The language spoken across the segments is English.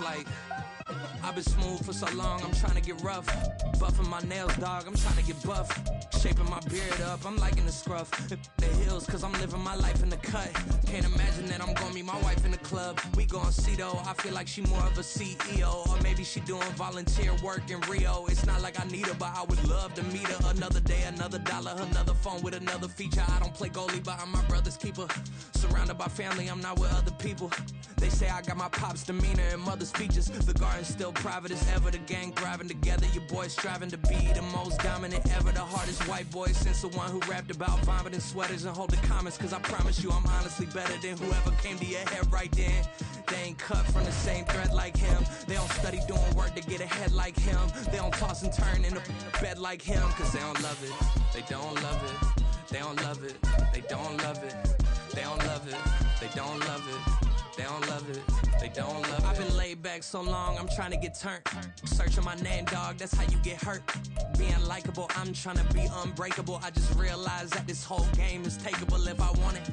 like I've been smooth for so long, I'm trying to get rough. Buffing my nails, dog, I'm trying to get buff. Shaping my beard up, I'm liking the scruff. The hills, cause I'm living my life in the cut. Can't imagine that I'm gonna meet my wife in the club. We gon' see though, I feel like she more of a CEO. Or maybe she doing volunteer work in Rio. It's not like I need her, but I would love to meet her. Another day, another dollar, another phone with another feature. I don't play goalie, but I'm my brother's keeper. Surrounded by family, I'm not with other people. They say I got my pop's demeanor and mother's features. The garden's still private as ever, the gang thriving together. Your boys striving to be the most dominant ever. The hardest white boy since the one who rapped about vomiting sweaters and holding comments. Cause I promise you I'm honestly better than whoever came to your head right then. They ain't cut from the same thread like him. They don't study doing work to get ahead like him. They don't toss and turn in the bed like him. Cause they don't love it, they don't love it. They don't love it, they don't love it. They don't love it, they don't love it. They don't love it, they don't love it. I've been laid back so long, I'm trying to get turned. Searching my name, dog, that's how you get hurt. Being likable, I'm trying to be unbreakable. I just realized that this whole game is takeable if I want it.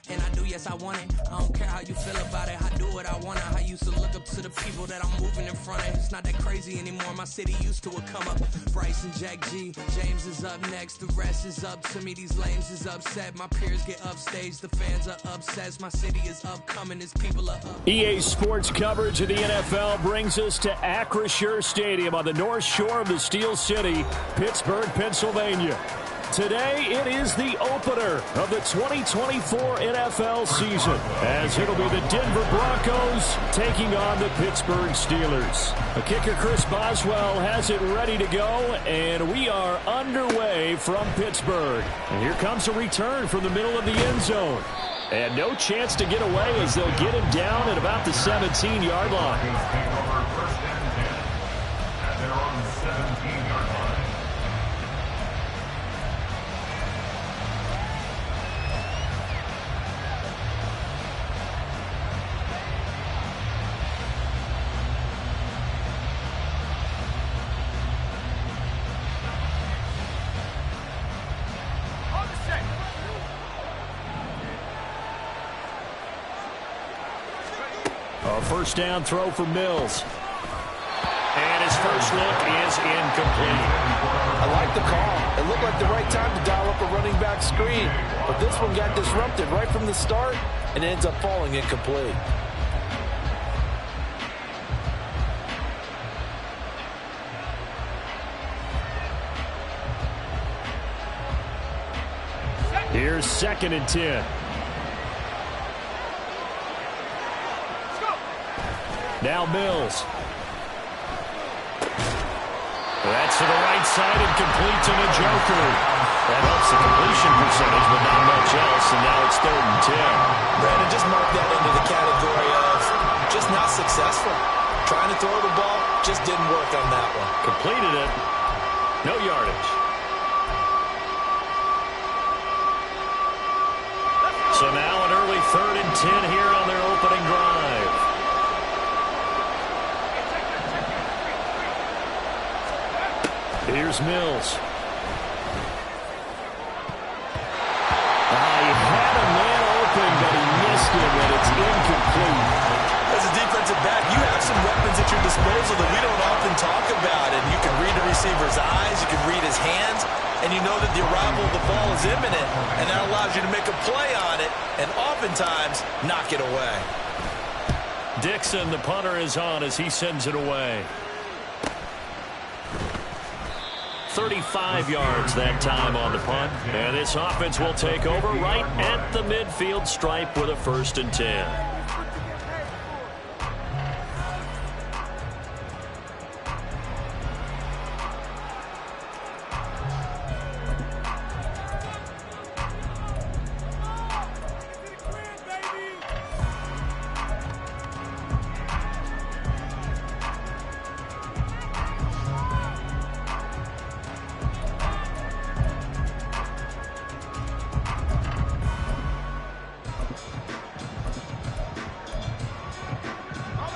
And I do, yes, I want it. I don't care how you feel about it, I do what I want it. I used to look up to the people that I'm moving in front of. It's not that crazy anymore, my city used to it come up. Bryce and Jack G, James is up next. The rest is up to me, these lames is upset. My peers get upstaged, the fans are obsessed. My city is upcoming, it's people are up. EA Sports coverage of the NFL brings us to Acrisure Stadium on the north shore of the Steel City, Pittsburgh, Pennsylvania. Today, it is the opener of the 2024 NFL season, as it'll be the Denver Broncos taking on the Pittsburgh Steelers. The kicker, Chris Boswell, has it ready to go, and we are underway from Pittsburgh. And here comes a return from the middle of the end zone. And no chance to get away as they'll get him down at about the 17-yard line. First down throw for Mills. And his first look is incomplete. I like the call. It looked like the right time to dial up a running back screen. But this one got disrupted right from the start and ends up falling incomplete. Here's 2nd and 10. Now Mills. That's to the right side and complete to the Joker. That helps the completion percentage, but not much else, and now it's 3rd and 10. Brandon, just mark that into the category of just not successful. Trying to throw the ball, just didn't work on that one. Completed it. No yardage. So now an early 3rd and 10 here on their opening drive. Here's Mills. He had a man open, but he missed him, and it's incomplete. As a defensive back, you have some weapons at your disposal that we don't often talk about, and you can read the receiver's eyes, you can read his hands, and you know that the arrival of the ball is imminent, and that allows you to make a play on it, and oftentimes knock it away. Dixon, the punter, is on as he sends it away. 35 yards that time on the punt. And this offense will take over right at the midfield stripe with a 1st and 10.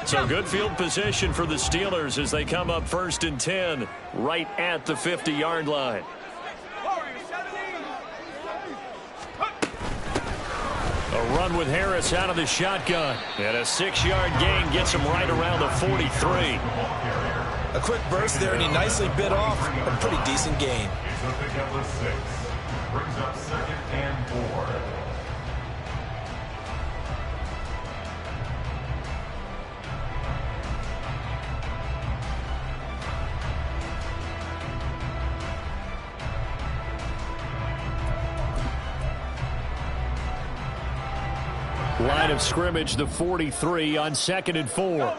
So good field position for the Steelers as they come up 1st and 10 right at the 50-yard line. A run with Harris out of the shotgun. And a 6-yard gain gets him right around the 43. A quick burst there, and he nicely bit off a pretty decent gain. He's a pickup of 6. Brings up 2nd and 4. Line of scrimmage, the 43 on 2nd and 4.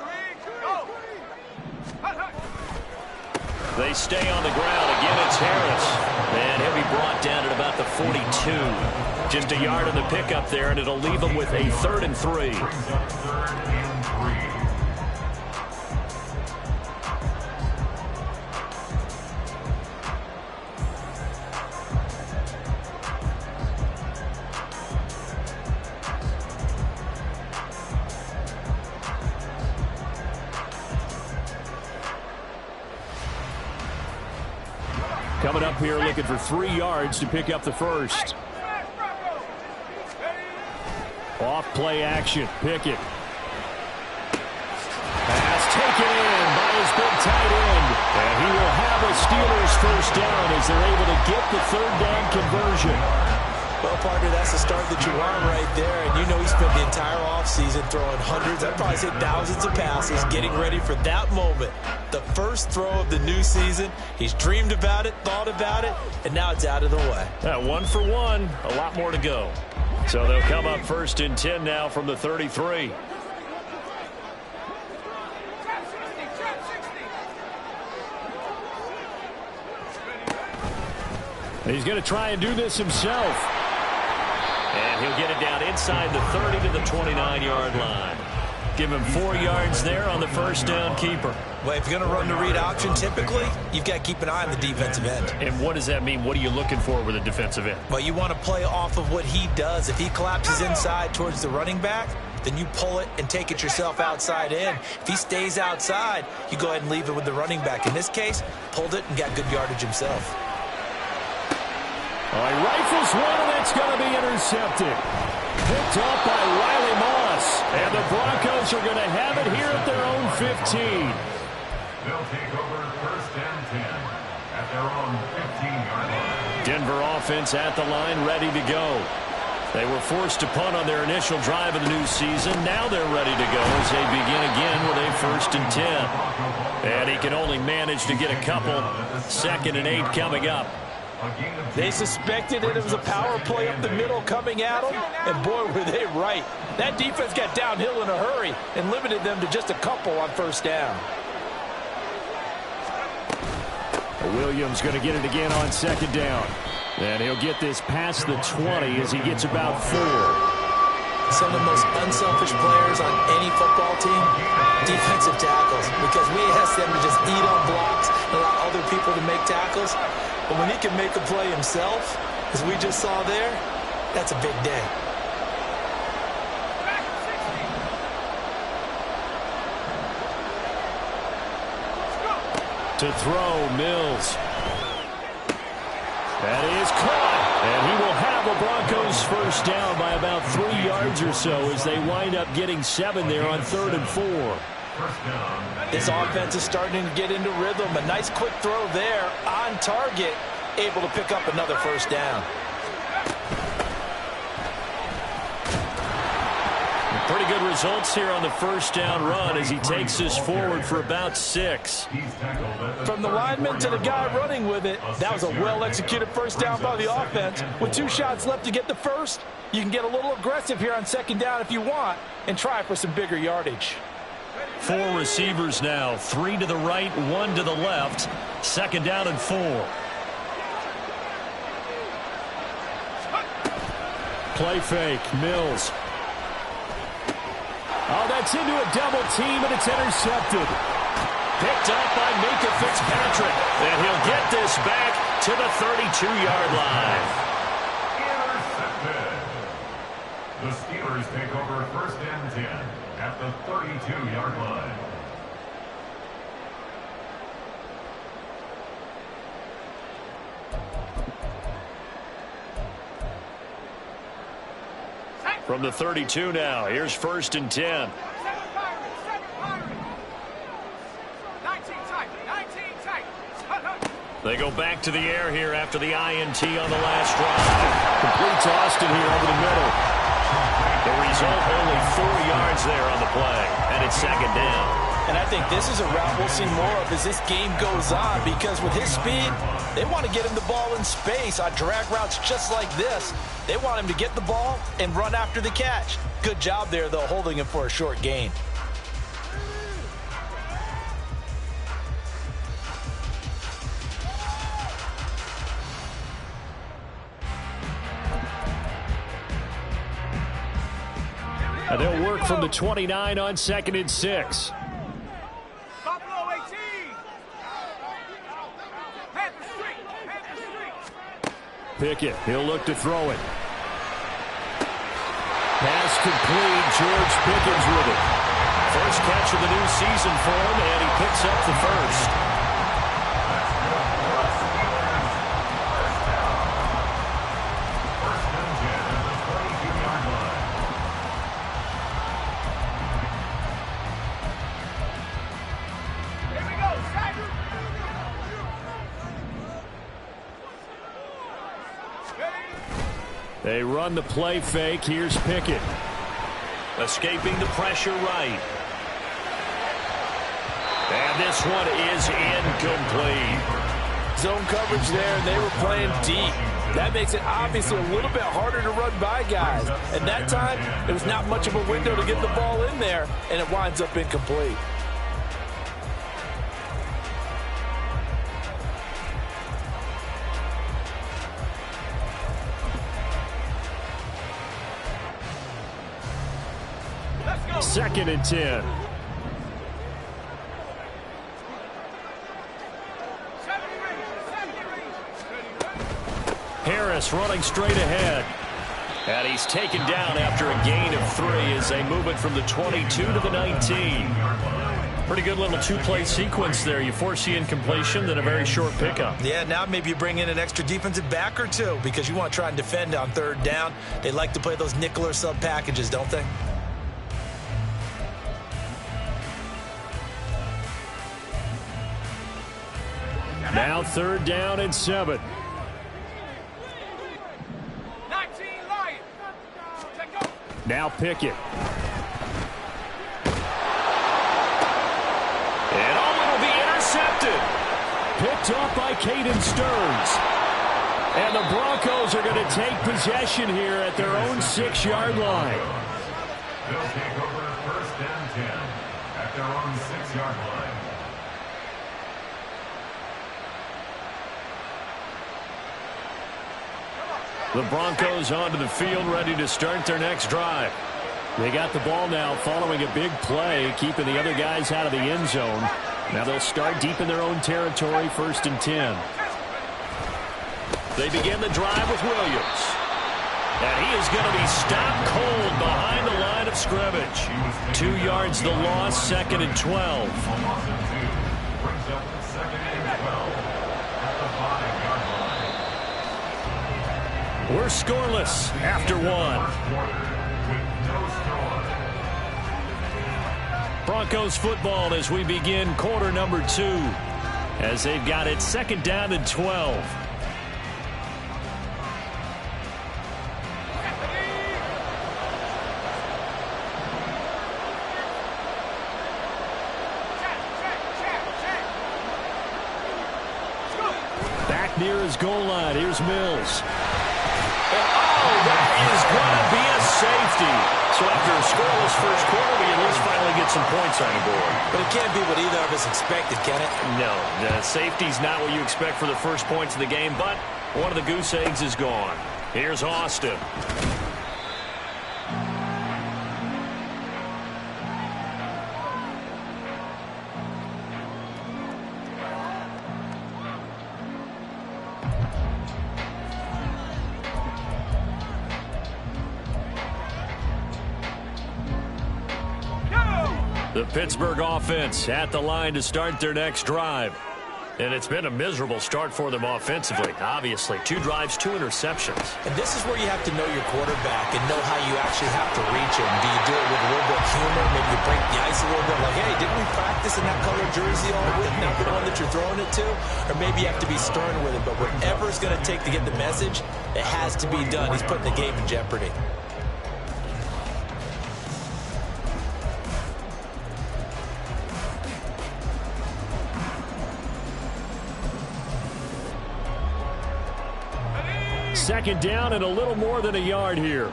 They stay on the ground. Again, it's Harris. And he'll be brought down at about the 42. Just a yard on the pickup there, and it'll leave him with a 3rd and 3. Coming up here looking for 3 yards to pick up the first. Off play action. Pickett. Pass taken in by his big tight end. And he will have a Steelers first down as they're able to get the 3rd down conversion. Well, partner, that's the start that you want right there. And you know he spent the entire offseason throwing hundreds, I'd probably say thousands of passes, getting ready for that moment. The first throw of the new season. He's dreamed about it, thought about it, and now it's out of the way. 1 for 1. A lot more to go. So they'll come up 1st and 10 now from the 33. He's going to try and do this himself. And he'll get it down inside the 30 to the 29-yard line. Give him 4 yards there on the first down keeper. Well, if you're going to run the read option, typically, you've got to keep an eye on the defensive end. And what does that mean? What are you looking for with a defensive end? Well, you want to play off of what he does. If he collapses inside towards the running back, then you pull it and take it yourself outside in. If he stays outside, you go ahead and leave it with the running back. In this case, pulled it and got good yardage himself. He rifles one, and that's going to be intercepted. Picked up by Riley Moss. And the Broncos are going to have it here at their own 15. They'll take over 1st and 10 at their own 15-yard line. Denver offense at the line, ready to go. They were forced to punt on their initial drive of the new season. Now they're ready to go as they begin again with a 1st and 10. And he can only manage to get a couple. 2nd and 8 coming up. They suspected that it was a power play up the middle coming at them, and boy, were they right. That defense got downhill in a hurry and limited them to just a couple on 1st down. Williams going to get it again on 2nd down. And he'll get this past the 20 as he gets about 4. Some of the most unselfish players on any football team, defensive tackles, because we ask them to just eat on blocks and allow other people to make tackles. But when he can make a play himself, as we just saw there, that's a big day. To throw, Mills. That is caught. And he will have a Broncos first down by about 3 yards or so as they wind up getting 7 there on 3rd and 4. This offense is starting to get into rhythm. A nice quick throw there on target, able to pick up another 1st down. Pretty good results here on the 1st down run as he takes us forward for about 6. From the lineman to the guy running with it, that was a well-executed 1st down by the offense. With 2 shots left to get the first, you can get a little aggressive here on 2nd down if you want and try for some bigger yardage. 4 receivers now, 3 to the right, 1 to the left. 2nd down and 4. Play fake, Mills. Oh, that's into a double team, and it's intercepted. Picked up by Minka Fitzpatrick. And he'll get this back to the 32-yard line. Intercepted. The Steelers take over 1st and 10 at the 32-yard line. From the 32 now, here's 1st and 10. They go back to the air here after the INT on the last drive. Complete to Austin here over the middle. The result, only 4 yards there on the play, and it's 2nd down. And I think this is a route we'll see more of as this game goes on, because with his speed, they want to get him the ball in space on drag routes just like this. They want him to get the ball and run after the catch. Good job there, though, holding him for a short gain. And they'll work from the 29 on 2nd and 6. Pickett, he'll look to throw it. Pass complete. George Pickens with it. First catch of the new season for him, and he picks up the first. They run the play fake. Here's Pickett. Escaping the pressure right. And this one is incomplete. Zone coverage there, and they were playing deep. That makes it obviously a little bit harder to run by guys. And that time, it was not much of a window to get the ball in there, and it winds up incomplete. Second and 10. Harris running straight ahead. And he's taken down after a gain of 3 as they move it from the 22 to the 19. Pretty good little 2-play sequence there. You force the incompletion, then a very short pickup. Yeah, now maybe you bring in an extra defensive back or two because you want to try and defend on 3rd down. They like to play those nickel or sub packages, don't they? Now 3rd down and 7. Now Pickett. And will be intercepted. Picked up by Caden Stearns. And the Broncos are going to take possession here at their own 6-yard line. They'll take over 1st and 10 at their own 6-yard line. The Broncos onto the field, ready to start their next drive. They got the ball now following a big play, keeping the other guys out of the end zone. Now they'll start deep in their own territory, 1st and 10. They begin the drive with Williams. And he is going to be stopped cold behind the line of scrimmage. 2 yards the loss, 2nd and 12. We're scoreless after 1. Broncos football as we begin quarter number 2. As they've got it 2nd down and 12. Back near his goal line. Here's Mills. That is going to be a safety. So after a scoreless first quarter, we at least finally get some points on the board. But it can't be what either of us expected, can it? No, the safety's not what you expect for the first points of the game, but one of the goose eggs is gone. Here's Austin. The Pittsburgh offense at the line to start their next drive. And it's been a miserable start for them offensively, obviously. 2 drives, 2 interceptions. And this is where you have to know your quarterback and know how you actually have to reach him. Do you do it with a little bit of humor? Maybe you break the ice a little bit like, hey, didn't we practice in that colored jersey all week? Not the one that you're throwing it to? Or maybe you have to be stern with him. But whatever it's going to take to get the message, it has to be done. He's putting the game in jeopardy. Second down and a little more than a yard here.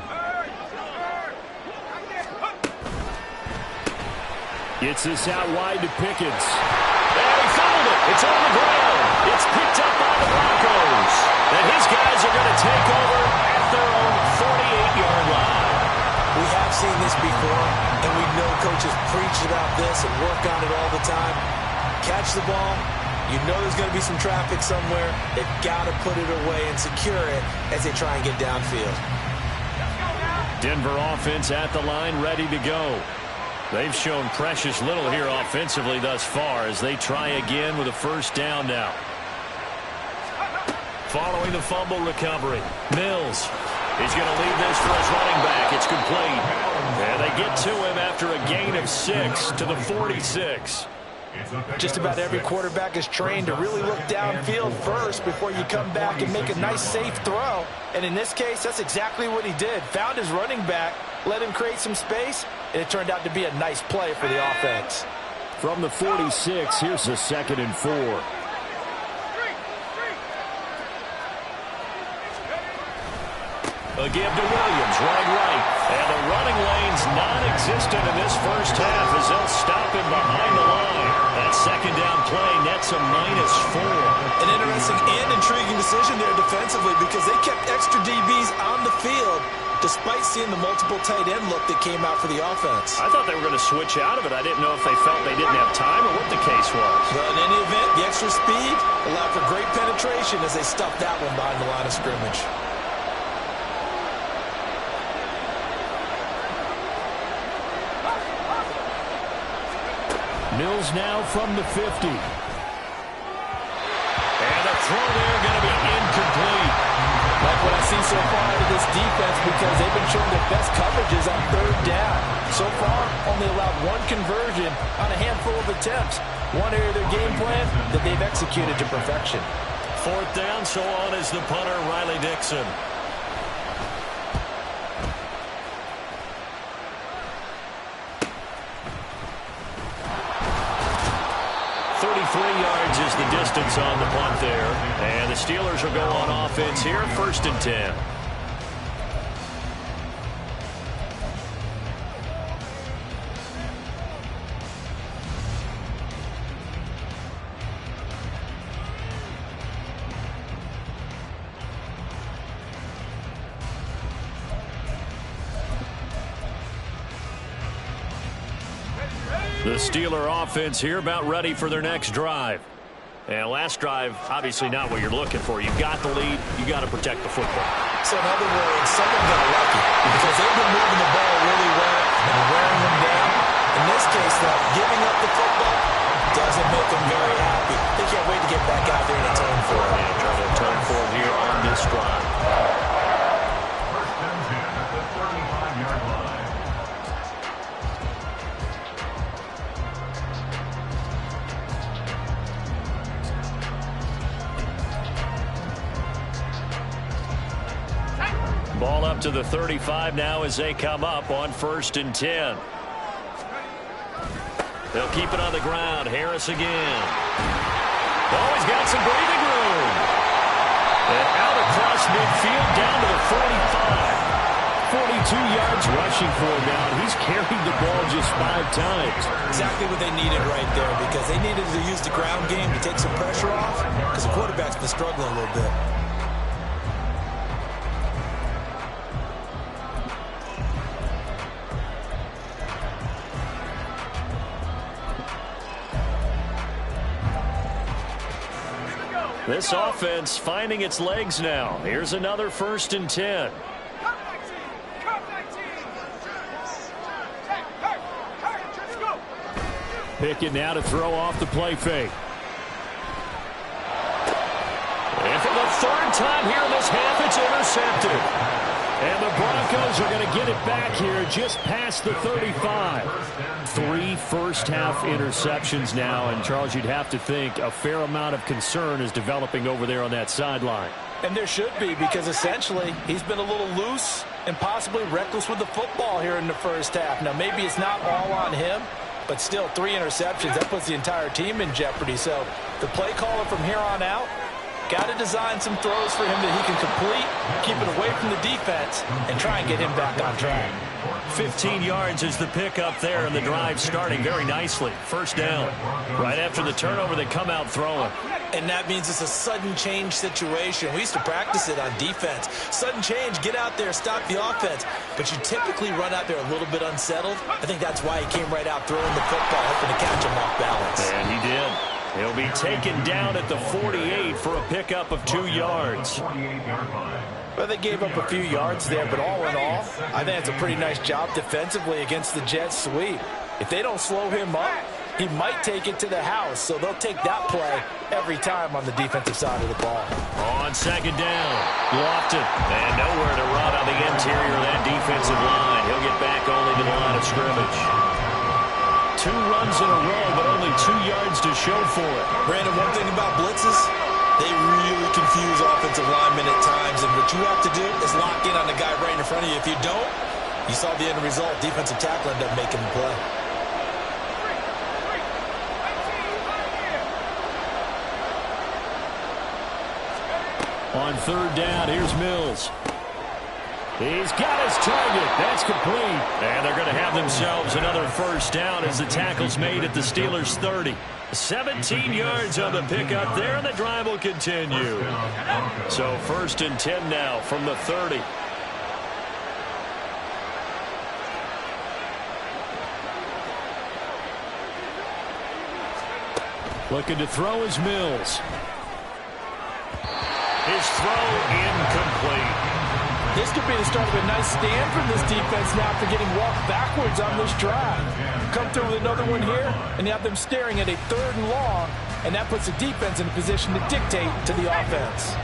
Gets this out wide to Pickens. And he fouled it. It's on the ground. It's picked up by the Broncos. And his guys are going to take over at their own 48-yard line. We have seen this before, and we know coaches preach about this and work on it all the time. Catch the ball. You know there's going to be some traffic somewhere. They've got to put it away and secure it as they try and get downfield. Denver offense at the line, ready to go. They've shown precious little here offensively thus far as they try again with a first down now. Following the fumble recovery, Mills. He's going to leave this for his running back. It's complete. And they get to him after a gain of 6 to the 46. Just about every quarterback is trained to really look downfield first before you come back and make a nice, safe throw. And in this case, that's exactly what he did. Found his running back, let him create some space, and it turned out to be a nice play for the offense. From the 46, here's a 2nd and 4. A give to Williams, running right. And the running lane's non-existent in this first half as they'll stop him behind the line. That second down play nets a -4. An interesting and intriguing decision there defensively because they kept extra DBs on the field despite seeing the multiple tight end look that came out for the offense. I thought they were going to switch out of it. I didn't know if they felt they didn't have time or what the case was. Well, in any event, the extra speed allowed for great penetration as they stuffed that one behind the line of scrimmage. Mills now from the 50. And the throw there going to be incomplete. Like what I've seen so far out of this defense because they've been showing their best coverages on 3rd down. So far, only allowed 1 conversion on a handful of attempts. One area of their game plan that they've executed to perfection. 4th down, so on is the punter, Riley Dixon. 33 yards is the distance on the punt there. And the Steelers will go on offense here, 1st and 10. The Steeler offense here about ready for their next drive. And last drive, obviously not what you're looking for. You've got the lead. You got to protect the football. So in other words, someone got lucky because they've been moving the ball really well and wearing them down. In this case, though, giving up the football doesn't make them very happy. They can't wait to get back out there and atone for it. And trying to atone for it here on this drive. First and 10 at the 35-yard line. Ball up to the 35 now as they come up on 1st and 10. They'll keep it on the ground. Harris again. Oh, he's got some breathing room. And out across midfield down to the 45. 42 yards rushing for him now. He's carried the ball just 5 times. Exactly what they needed right there because they needed to use the ground game to take some pressure off because the quarterback's been struggling a little bit. This offense finding its legs now. Here's another 1st and 10. Pickett now to throw off the play fake. third time here in this half, it's intercepted. And the Broncos are going to get it back here just past the 35. 3 first-half interceptions now, and Charles, you'd have to think a fair amount of concern is developing over there on that sideline. And there should be, because essentially he's been a little loose and possibly reckless with the football here in the first half. Now, maybe it's not all on him, but still 3 interceptions. That puts the entire team in jeopardy. So the play caller from here on out got to design some throws for him that he can complete, keep it away from the defense, and try and get him back on track. 15 yards is the pickup there, and the drive starting very nicely. First down. Right after the turnover, they come out throwing. And that means it's a sudden change situation. We used to practice it on defense. Sudden change, get out there, stop the offense. But you typically run out there a little bit unsettled. I think that's why he came right out throwing the football, hoping to catch him off balance. And he did. He'll be taken down at the 48 for a pickup of 2 yards. Well, they gave up a few yards there, but all in all, I think it's a pretty nice job defensively against the Jets sweep. If they don't slow him up, he might take it to the house, so they'll take that play every time on the defensive side of the ball. On second down, Lofton, and nowhere to run on the interior of that defensive line. He'll get back only to the line of scrimmage. 2 runs in a row, but only 2 yards to show for it. Brandon, one thing about blitzes, they really confuse offensive linemen at times, and what you have to do is lock in on the guy right in front of you. If you don't, you saw the end result. Defensive tackle ended up making the play. On third down, here's Mills. He's got his target. That's complete. And they're going to have themselves another first down as the tackle's made at the Steelers' 30. 17 yards on the pickup there, and the drive will continue. So 1st and 10 now from the 30. Looking to throw is Mills. His throw incomplete. This could be the start of a nice stand from this defense now after getting walked backwards on this drive. Come through with another one here, and you have them staring at a 3rd and long, and that puts the defense in a position to dictate to the offense.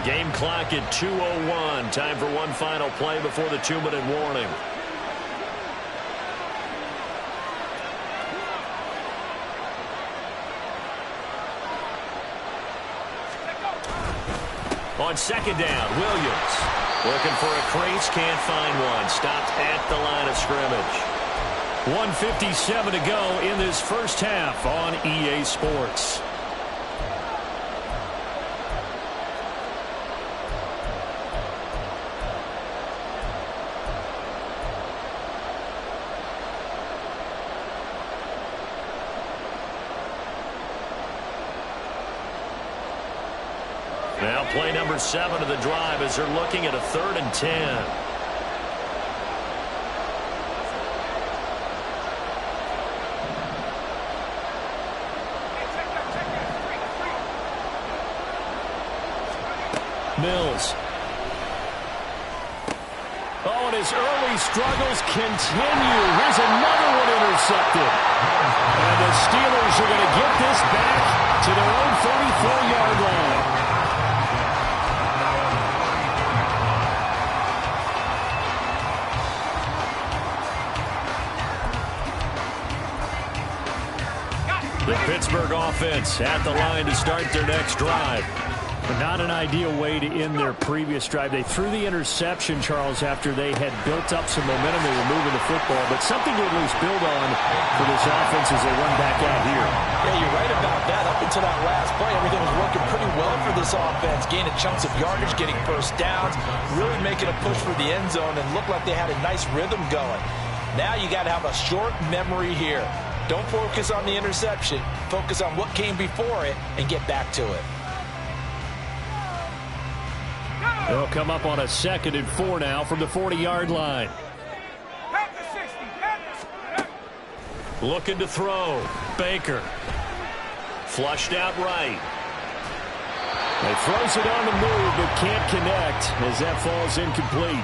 Game clock at 2:01. Time for one final play before the 2-minute warning. On second down, Williams looking for a crease, can't find one. Stopped at the line of scrimmage. 1:57 to go in this first half on EA Sports. Now play number 7 of the drive as they're looking at a 3rd and 10. Mills. Oh, and his early struggles continue. Here's another one intercepted. And the Steelers are going to get this back to their own 34-yard line. The Pittsburgh offense at the line to start their next drive. But not an ideal way to end their previous drive. They threw the interception, Charles, after they had built up some momentum. They were moving the football, but something to at least build on for this offense as they run back out here. Yeah, you're right about that. Up until that last play, everything was working pretty well for this offense. Gaining chunks of yardage, getting first downs, really making a push for the end zone, and looked like they had a nice rhythm going. Now you got to have a short memory here. Don't focus on the interception. Focus on what came before it and get back to it. They'll come up on a 2nd and 4 now from the 40-yard line. Looking to throw. Baker. Flushed out right. He throws it on the move but can't connect as that falls incomplete.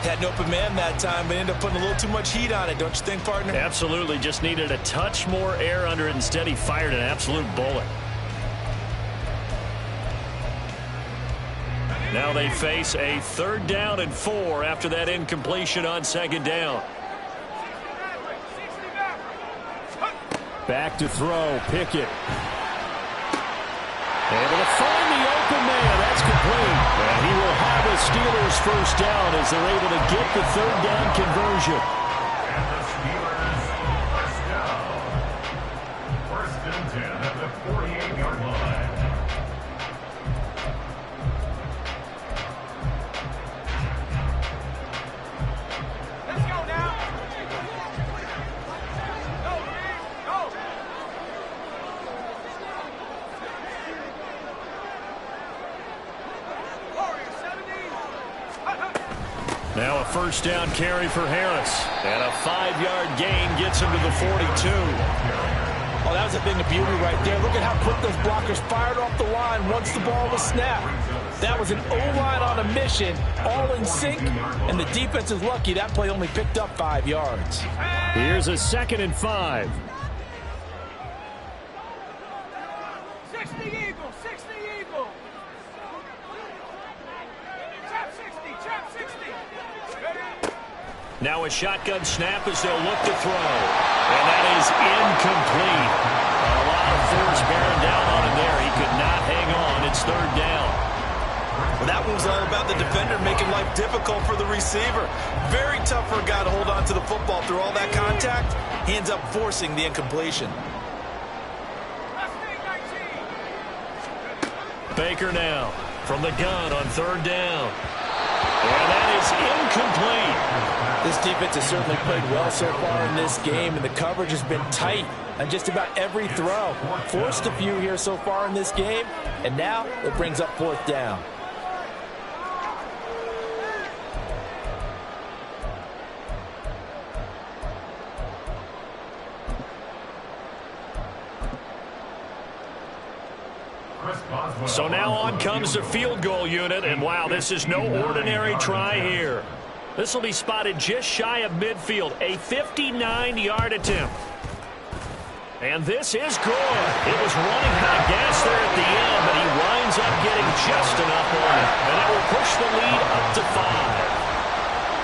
Had an open man that time, but ended up putting a little too much heat on it, don't you think, partner? Absolutely. Just needed a touch more air under it. Instead, he fired an absolute bullet. Now they face a 3rd down and 4 after that incompletion on 2nd down. Back to throw, Pickett. Able to find the open man. That's complete. And he will have a Steelers 1st down as they're able to get the 3rd down conversion. And the Steelers 1st down. 1st and 10 at the 48-yard line. Let's go now. Go. Now a 1st down carry for Harris. And a 5-yard gain gets him to the 42. Oh, that was a thing of beauty right there. Look at how quick those blockers fired off the line once the ball was snapped. That was an O-line on a mission, all in sync, and the defense is lucky that play only picked up 5 yards. Here's a 2nd and 5. 60 Eagles, 60 Eagles. Trap 60. Now a shotgun snap as they'll look to throw. And that is incomplete. A lot of force bearing down on him there. He could not hang on. It's 3rd down. Well, that one was all about the defender making life difficult for the receiver. Very tough for a guy to hold on to the football through all that contact. He ends up forcing the incompletion. Baker now from the gun on 3rd down. And that is incomplete. This defense has certainly played well so far in this game, and the coverage has been tight on just about every throw. Forced a few here so far in this game, and now it brings up 4th down. So now on comes the field goal unit, and wow, this is no ordinary try here. This will be spotted just shy of midfield, a 59-yard attempt. And this is good. It was running out of gas there at the end, but he winds up getting just enough on it, and that will push the lead up to 5.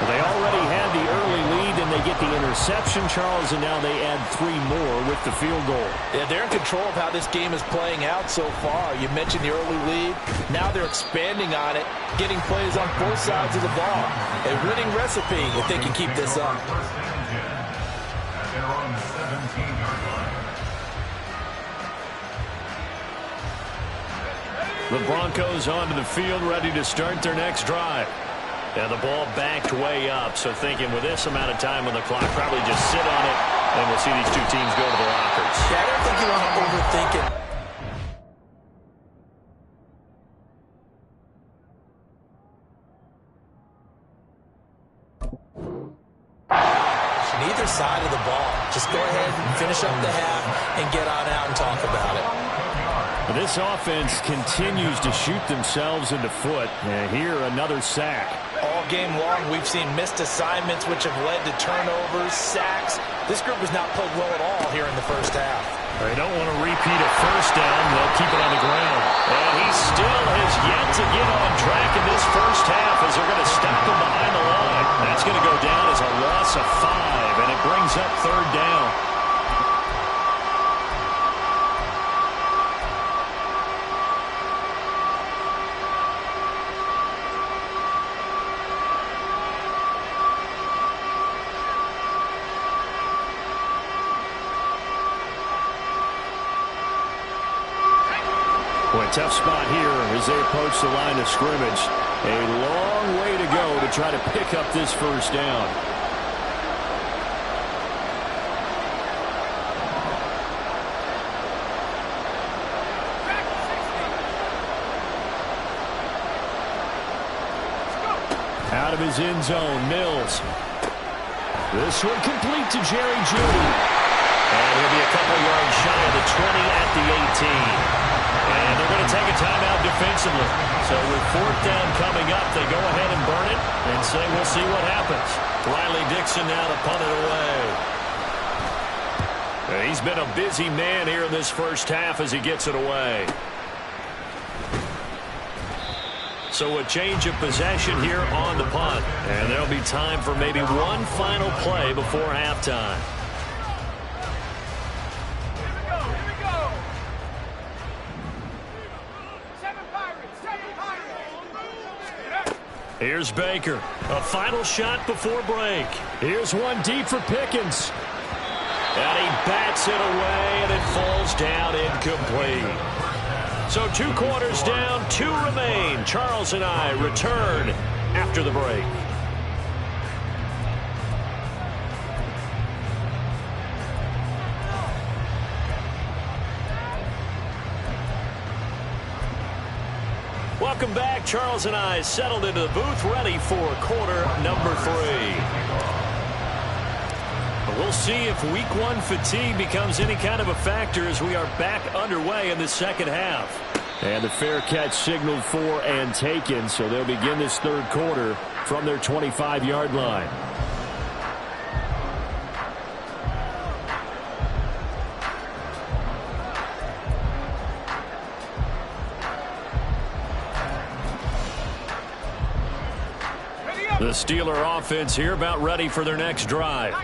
They already had the early lead, and they get the interception, Charles, and now they add 3 more with the field goal. Yeah, they're in control of how this game is playing out so far. You mentioned the early lead. Now they're expanding on it, getting plays on both sides of the ball. A winning recipe if they can keep this up. They're on the 17-yard line. The Broncos onto the field, ready to start their next drive. And the ball backed way up, so thinking with this amount of time on the clock, probably just sit on it, and we'll see these two teams go to the lockers. Yeah, I don't think you want to overthink it. Neither side of the ball. Just go ahead and finish up the half and get on out and talk about it. This offense continues to shoot themselves in the foot. And here, another sack. All game long, we've seen missed assignments, which have led to turnovers, sacks. This group has not played well at all here in the first half. They don't want to repeat a 1st down. They'll keep it on the ground. And he still has yet to get on track in this first half as they're going to stop him behind the line. That's going to go down as a loss of 5, and it brings up 3rd down. Boy, tough spot here as they approach the line of scrimmage. A long way to go to try to pick up this 1st down. Out of his end zone, Mills. This one complete to Jerry Jeudy. And he'll be a couple yards shy of the 20 at the 18. And they're going to take a timeout defensively. So with 4th down coming up, they go ahead and burn it and say we'll see what happens. Riley Dixon now to punt it away. He's been a busy man here in this first half as he gets it away. So a change of possession here on the punt. And there'll be time for maybe one final play before halftime. Here we go. 7 Pirates, 7 Pirates. Here's Baker. A final shot before break. Here's one deep for Pickens. And he bats it away, and it falls down incomplete. So 2 quarters down, 2 remain. Charles and I return after the break. Welcome back. Charles and I settled into the booth, ready for quarter number 3. We'll see if week 1 fatigue becomes any kind of a factor as we are back underway in the second half. And the fair catch signaled for and taken, so they'll begin this third quarter from their 25-yard line. The Steeler offense here about ready for their next drive.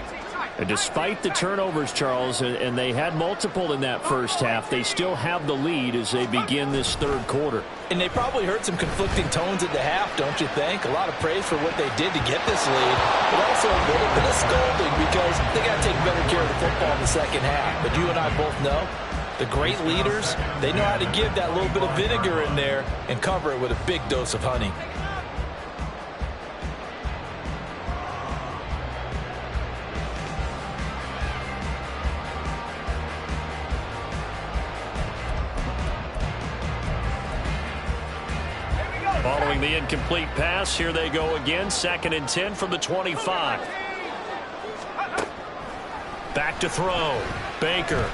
And despite the turnovers, Charles, and they had multiple in that first half, they still have the lead as they begin this third quarter. And they probably heard some conflicting tones at the half, don't you think? A lot of praise for what they did to get this lead, but also a little bit of scolding because they got to take better care of the football in the second half. But you and I both know the great leaders, they know how to give that little bit of vinegar in there and cover it with a big dose of honey. Following the incomplete pass, here they go again. 2nd and 10 from the 25. Back to throw. Baker. And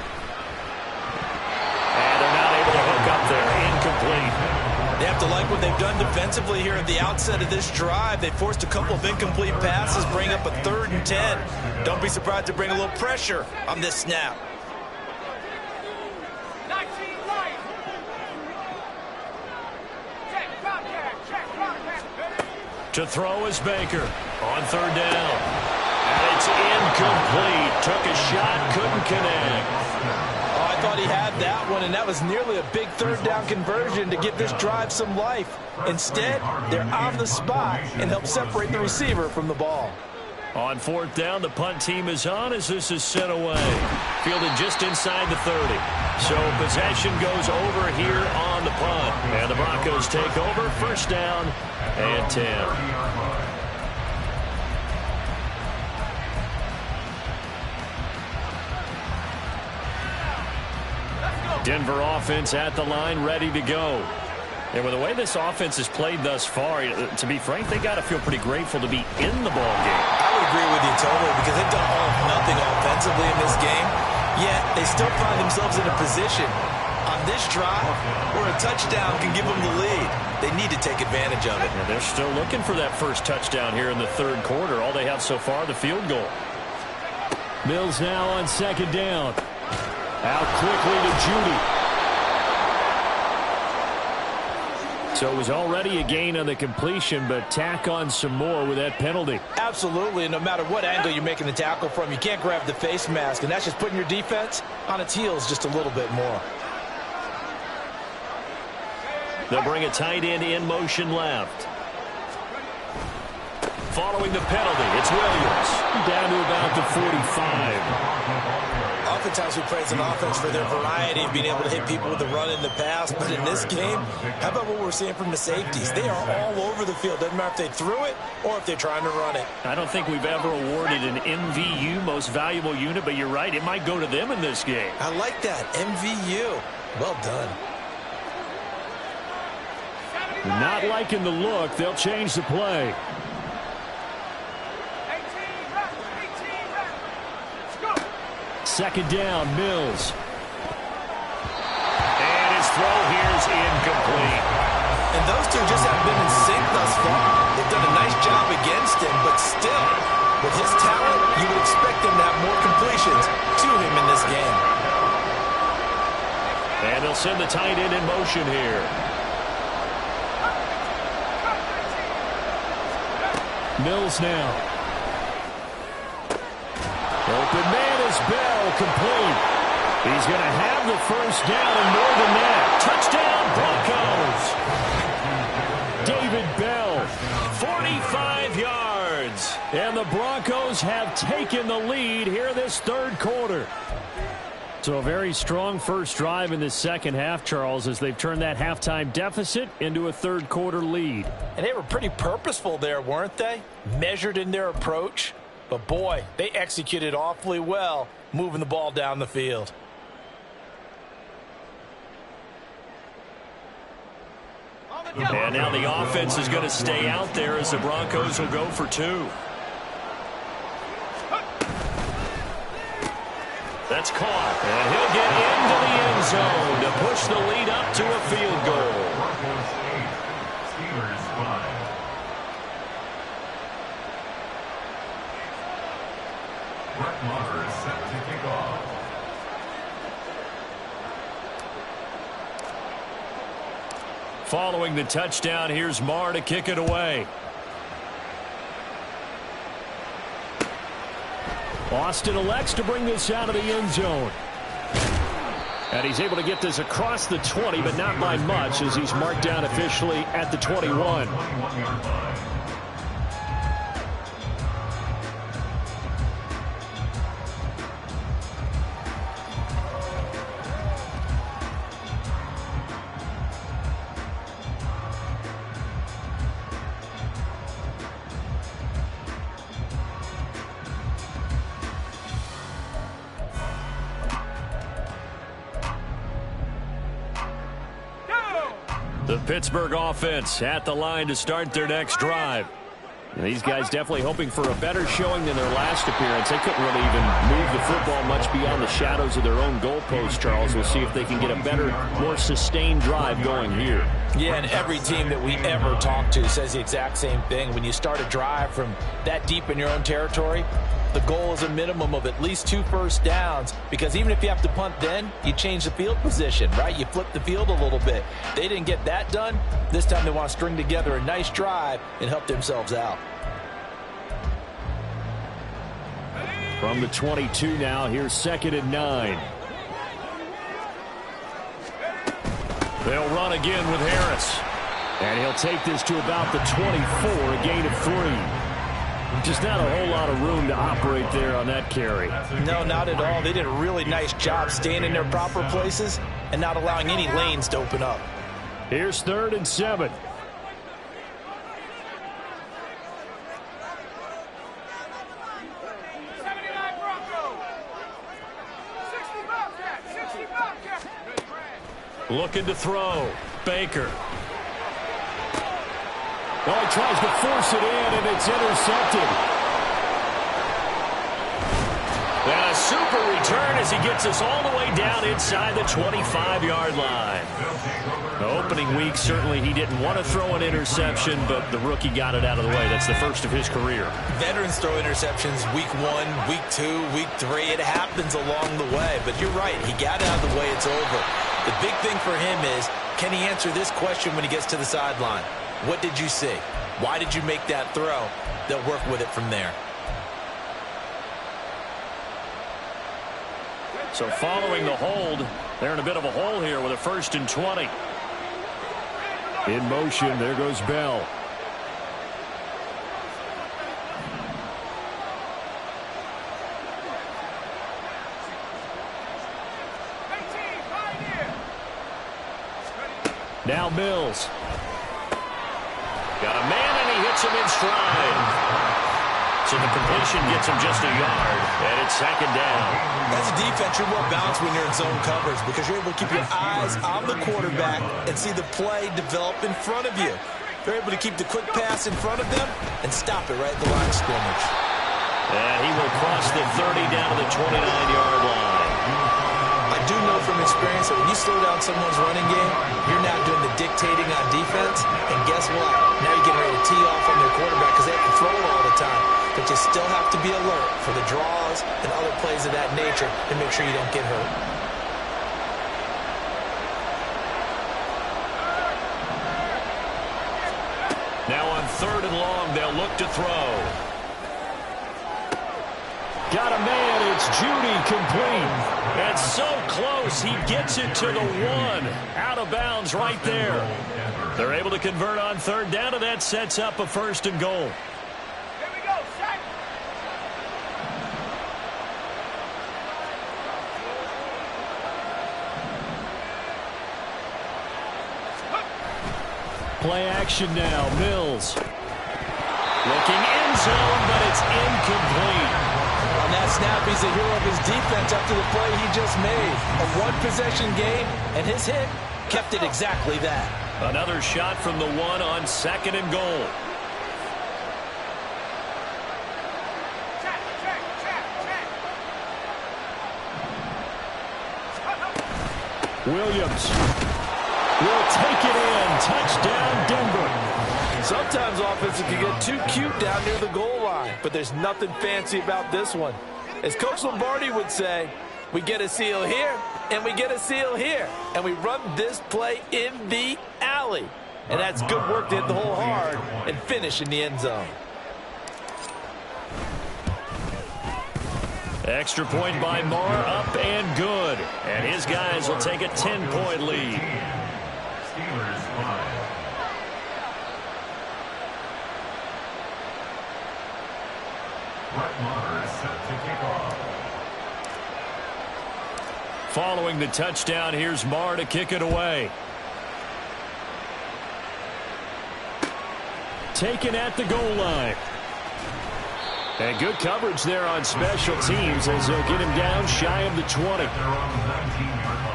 they're not able to hook up there. Incomplete. They have to like what they've done defensively here at the outset of this drive. They forced a couple of incomplete passes, bring up a 3rd and 10. Don't be surprised to bring a little pressure on this snap. To throw is Baker on 3rd down. And it's incomplete. Took a shot, couldn't connect. Oh, I thought he had that one, and that was nearly a big 3rd down conversion to give this drive some life. Instead, they're on the spot and help separate the receiver from the ball. On 4th down, the punt team is on as this is sent away. Fielded just inside the 30. So possession goes over here on the punt. And the Broncos take over. 1st down and 10. Denver offense at the line, ready to go. And with the way this offense has played thus far, to be frank, they got to feel pretty grateful to be in the ball game. I would agree with you totally because they've done all or nothing offensively in this game, yet they still find themselves in a position on this drive where a touchdown can give them the lead. They need to take advantage of it. And they're still looking for that first touchdown here in the 3rd quarter. All they have so far, the field goal. Mills now on 2nd down. Out quickly to Judy. So it was already a gain on the completion, but tack on some more with that penalty. Absolutely, and no matter what angle you're making the tackle from, you can't grab the face mask, and that's just putting your defense on its heels just a little bit more. They'll bring a tight end in motion left. Following the penalty, it's Williams. Down to about the 45. Oftentimes we praise an offense for their variety of being able to hit people with the run and the pass, but in this game, how about what we're seeing from the safeties? They are all over the field. Doesn't matter if they threw it or if they're trying to run it. I don't think we've ever awarded an MVU, most valuable unit, but you're right, it might go to them in this game. I like that, MVU. Well done. Not liking the look, they'll change the play. 2nd down, Mills. And his throw here is incomplete. And those two just haven't been in sync thus far. They've done a nice job against him, but still, with his talent, you would expect him to have more completions to him in this game. And they'll send the tight end in motion here. Mills now. Open man is Bell, complete. He's going to have the first down and more than that. Touchdown, Broncos. David Bell, 45 yards. And the Broncos have taken the lead here this third quarter. So a very strong first drive in this second half, Charles, as they've turned that halftime deficit into a third quarter lead. And they were pretty purposeful there, weren't they? Measured in their approach. But boy, they executed awfully well, moving the ball down the field. And now the offense is going to stay out there as the Broncos will go for two. That's caught. And he'll get into the end zone to push the lead up to a field goal. Broncos 8, Steelers 5. Brett Maher is set to kick off. Following the touchdown, here's Maher to kick it away. Austin elects to bring this out of the end zone. And he's able to get this across the 20, but not by much, as he's marked down officially at the 21. The Pittsburgh offense at the line to start their next drive. And these guys definitely hoping for a better showing than their last appearance. They couldn't really even move the football much beyond the shadows of their own goalpost, Charles. We'll see if they can get a better, more sustained drive going here. Yeah, and every team that we ever talk to says the exact same thing. When you start a drive from that deep in your own territory, the goal is a minimum of at least 2 first downs, because even if you have to punt then, you change the field position, right? You flip the field a little bit. They didn't get that done. This time they want to string together a nice drive and help themselves out. From the 22 now, here's 2nd and 9. They'll run again with Harris. And he'll take this to about the 24, a gain of 3. Just not a whole lot of room to operate there on that carry. No, not at all. They did a really nice job staying in their proper places and not allowing any lanes to open up. Here's 3rd and 7. Looking to throw. Baker. Oh, he tries to force it in, and it's intercepted. And a super return as he gets us all the way down inside the 25-yard line. The opening week, certainly he didn't want to throw an interception, but the rookie got it out of the way. That's the first of his career. Veterans throw interceptions week 1, week 2, week 3. It happens along the way. But you're right. He got it out of the way. It's over. The big thing for him is, can he answer this question when he gets to the sideline? What did you see? Why did you make that throw? They'll work with it from there. So following the hold, they're in a bit of a hole here with a 1st and 20. In motion, there goes Bell. Now Mills. Got a man, and he hits him in stride. So the completion gets him just a yard, and it's 2nd down. As a defense, you're more balanced when you're in zone coverage because you're able to keep your eyes on the quarterback and see the play develop in front of you. They're able to keep the quick pass in front of them and stop it right at the line of scrimmage. And he will cross the 30 down to the 29-yard line. I do know from experience that when you slow down someone's running game, you're now doing the dictating on defense. And guess what? Now you're getting ready to tee off on their quarterback because they have to throw it all the time. But you still have to be alert for the draws and other plays of that nature and make sure you don't get hurt. Now on 3rd and long. They'll look to throw. Got a man. It's Judy, complete. That's so close. He gets it to the 1. Out of bounds right there. They're able to convert on 3rd down, and that sets up a 1st and goal. Here we go, set. Play action now. Mills. Looking end zone, but it's incomplete. On that snap, he's the hero of his defense up to the play he just made. A one-possession game, and his hit kept it exactly that. Another shot from the 1 on 2nd and goal. Check, check, check, check. Williams will take it in. Touchdown, Denver. Sometimes offenses can get too cute down near the goal line, but there's nothing fancy about this one. As Coach Lombardi would say, we get a seal here, and we get a seal here, and we run this play in the alley. And that's good work to hit the hole hard and finish in the end zone. Extra point by Marr, up and good. And his guys will take a 10-point lead. Steelers 5. Brett Maher is set to kick off. Following the touchdown, here's Marr to kick it away. Taken at the goal line. And good coverage there on special teams as they'll get him down shy of the 20. They're on the 19-yard line.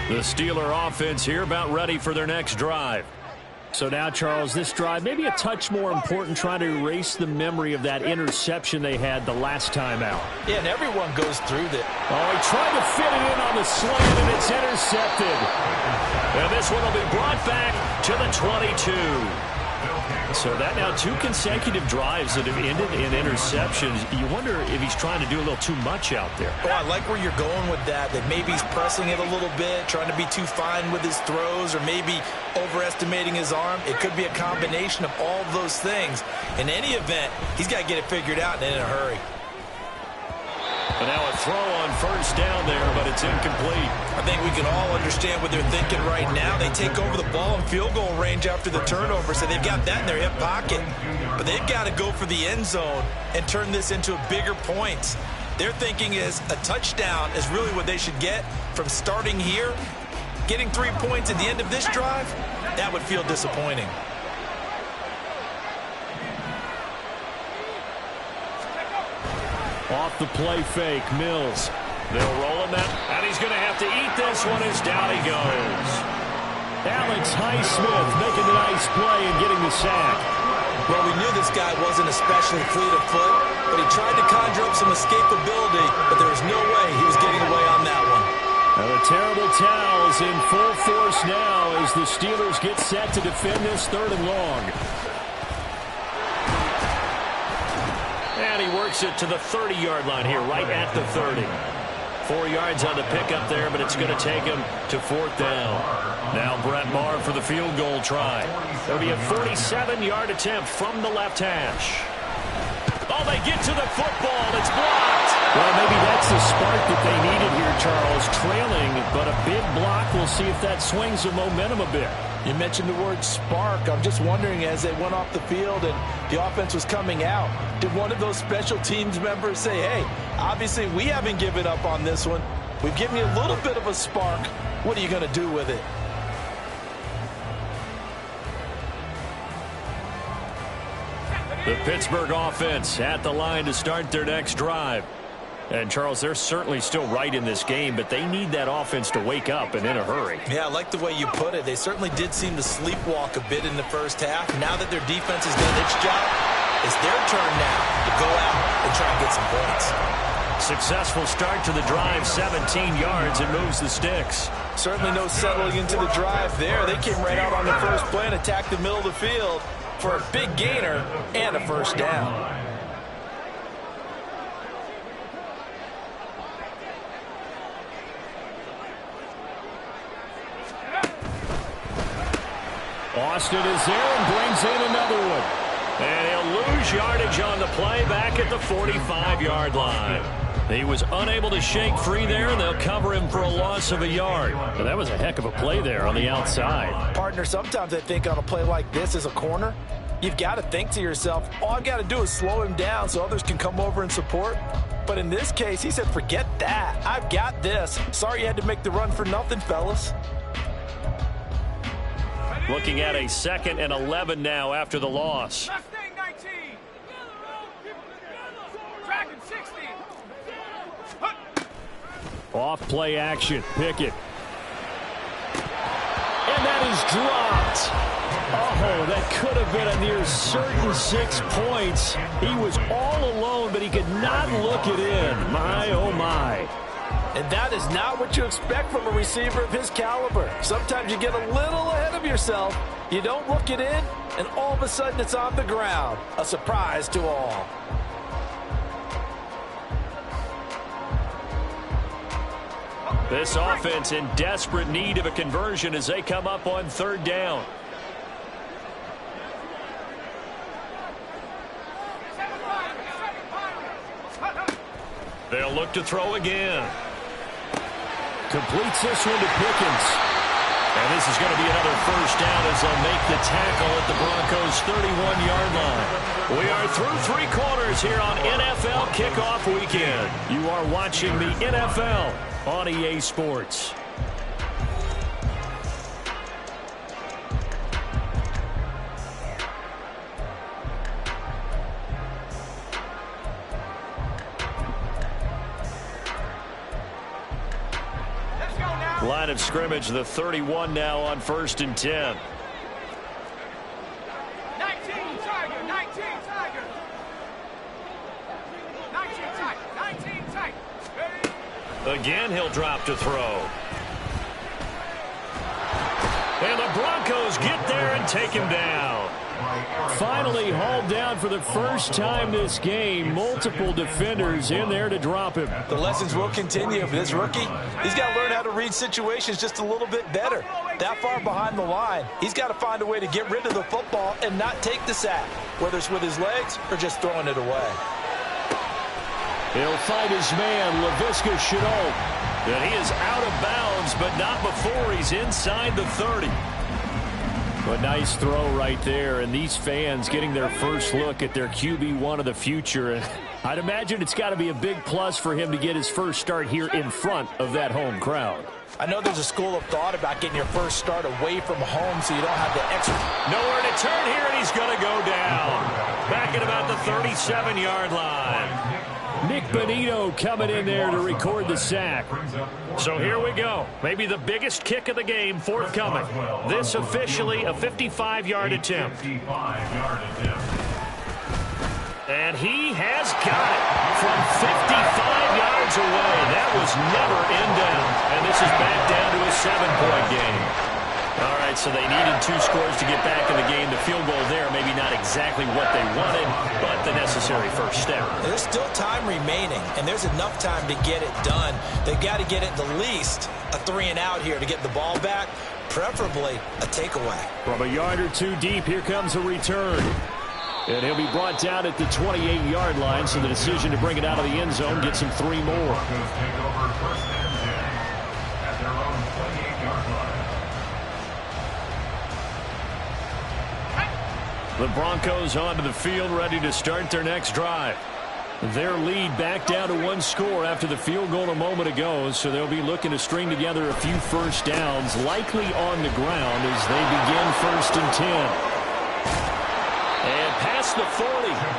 The Steeler offense here about ready for their next drive. So now, Charles, this drive maybe a touch more important, trying to erase the memory of that interception they had the last time out. Yeah, and everyone goes through that. Oh, he tried to fit it in on the slant, and it's intercepted. And this one will be brought back to the 22. So that now 2 consecutive drives that have ended in interceptions. You wonder if he's trying to do a little too much out there. Oh, I like where you're going with that maybe he's pressing it a little bit, trying to be too fine with his throws, or maybe overestimating his arm. It could be a combination of all of those things. In any event, he's got to get it figured out and in a hurry. And now a throw on 1st down there, but it's incomplete. I think we can all understand what they're thinking right now. They take over the ball in field goal range after the turnover, so they've got that in their hip pocket. But they've got to go for the end zone and turn this into bigger points. Their thinking is a touchdown is really what they should get from starting here. Getting 3 points at the end of this drive, that would feel disappointing. Off the play fake, Mills. They'll roll him that, and he's going to have to eat this one as down he goes. Alex Highsmith making a nice play and getting the sack. Well, we knew this guy wasn't especially fleet of foot, but he tried to conjure up some escapability, but there was no way he was getting away on that one. And the terrible towels in full force now as the Steelers get set to defend this 3rd and long. And he works it to the 30-yard line here, right at the 30. 4 yards on the pickup there, but it's going to take him to 4th down. Now Brett Maher for the field goal try. There'll be a 47-yard attempt from the left hash. Oh, they get to the football. It's blocked. Well, maybe that's the spark that they needed here, Charles. Trailing, but a big block. We'll see if that swings the momentum a bit. You mentioned the word spark. I'm just wondering, as they went off the field and the offense was coming out, did one of those special teams members say, hey, obviously we haven't given up on this one. We've given you a little bit of a spark. What are you going to do with it? The Pittsburgh offense at the line to start their next drive. And, Charles, they're certainly still right in this game, but they need that offense to wake up and in a hurry. Yeah, I like the way you put it. They certainly did seem to sleepwalk a bit in the first half. Now that their defense has done its job, it's their turn now to go out and try and get some points. Successful start to the drive, 17 yards, and moves the sticks. Certainly no settling into the drive there. They came right out on the first play and attacked the middle of the field. for a big gainer and a first down. Austin is there and brings in another one. And he'll lose yardage on the play back at the 45-yard line. He was unable to shake free there, and they'll cover him for a loss of a yard. But that was a heck of a play there on the outside. Partner, sometimes I think on a play like this as a corner, you've got to think to yourself, all I've got to do is slow him down so others can come over and support. But in this case, he said, forget that. I've got this. Sorry you had to make the run for nothing, fellas. Looking at a 2nd and 11 now after the loss. Mustang 19. Dragon 60. Off play action. Pickett. And that is dropped. Oh, that could have been a near certain 6 points. He was all alone, but he could not look it in. My, oh, my. And that is not what you expect from a receiver of his caliber. Sometimes you get a little ahead of yourself. You don't look it in, and all of a sudden it's on the ground. A surprise to all. This offense in desperate need of a conversion as they come up on 3rd down. They'll look to throw again. Completes this one to Pickens. And this is going to be another first down as they'll make the tackle at the Broncos' 31-yard line. We are through 3 quarters here on NFL Kickoff Weekend. You are watching the NFL on EA Sports. Line of scrimmage, the 31 now on 1st and 10. 19 Tiger, 19 Tiger. 19 tight, 19 tight. Again, he'll drop to throw. And the Broncos get there and take him down. Finally hauled down for the first time this game. Multiple defenders in there to drop him. The lessons will continue for this rookie. He's got to learn how to read situations just a little bit better. That far behind the line, he's got to find a way to get rid of the football and not take the sack, whether it's with his legs or just throwing it away. He'll fight his man, Laviska Shenault. And he is out of bounds, but not before he's inside the 30. A nice throw right there, and these fans getting their first look at their QB1 of the future. And I'd imagine it's got to be a big plus for him to get his first start here in front of that home crowd. I know there's a school of thought about getting your first start away from home so you don't have the extra. Nowhere to turn here, and he's going to go down. Back at about the 37-yard line. Nick Bonito coming in there to record the sack. So here we go. Maybe the biggest kick of the game forthcoming. This officially a 55-yard attempt. And he has got it from 55 yards away. That was never in down. And this is back down to a 7-point game. All right, so they needed 2 scores to get back in the game. The field goal there, maybe not exactly what they wanted, but the necessary first step. There's still time remaining, and there's enough time to get it done. They've got to get it the least a 3-and-out here to get the ball back, preferably a takeaway. From a yard or 2 deep, here comes a return. And he'll be brought down at the 28-yard line, so the decision to bring it out of the end zone gets him 3 more. The Broncos onto the field, ready to start their next drive. Their lead back down to 1 score after the field goal a moment ago, so they'll be looking to string together a few first downs, likely on the ground as they begin 1st and 10. And past the 40